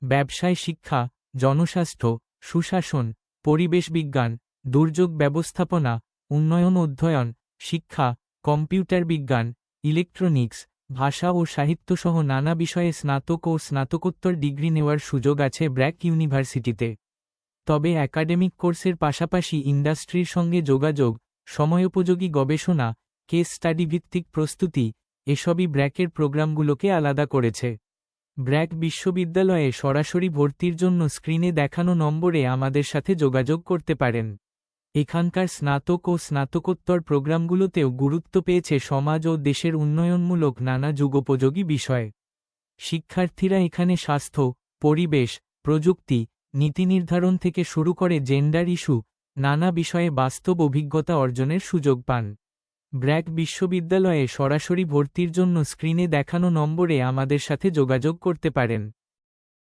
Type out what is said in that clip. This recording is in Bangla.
ব্যবসায় শিক্ষা, জনস্বাস্থ্য, সুশাসন, পরিবেশ বিজ্ঞান, দুর্যোগ ব্যবস্থাপনা, উন্নয়ন অধ্যয়ন, শিক্ষা, কম্পিউটার বিজ্ঞান, ইলেকট্রনিক্স, ভাষা ও সাহিত্যসহ নানা বিষয়ে স্নাতক ও স্নাতকোত্তর ডিগ্রি নেওয়ার সুযোগ আছে ব্র্যাক ইউনিভার্সিটিতে। তবে একাডেমিক কোর্সের পাশাপাশি ইন্ডাস্ট্রির সঙ্গে যোগাযোগ, সময়োপযোগী গবেষণা, কেস স্টাডি ভিত্তিক প্রস্তুতি এসবই ব্র্যাকের প্রোগ্রামগুলোকে আলাদা করেছে। ব্র্যাক বিশ্ববিদ্যালয়ে সরাসরি ভর্তির জন্য স্ক্রিনে দেখানো নম্বরে আমাদের সাথে যোগাযোগ করতে পারেন। এখানকার স্নাতক ও স্নাতকোত্তর প্রোগ্রামগুলোতেও গুরুত্ব পেয়েছে সমাজ ও দেশের উন্নয়নমূলক নানা যুগোপযোগী বিষয়। শিক্ষার্থীরা এখানে স্বাস্থ্য, পরিবেশ, প্রযুক্তি, নীতি নির্ধারণ থেকে শুরু করে জেন্ডার ইস্যু নানা বিষয়ে বাস্তব অভিজ্ঞতা অর্জনের সুযোগ পান। ব্র্যাক বিশ্ববিদ্যালয়ে সরাসরি ভর্তির জন্য স্ক্রিনে দেখানো নম্বরে আমাদের সাথে যোগাযোগ করতে পারেন।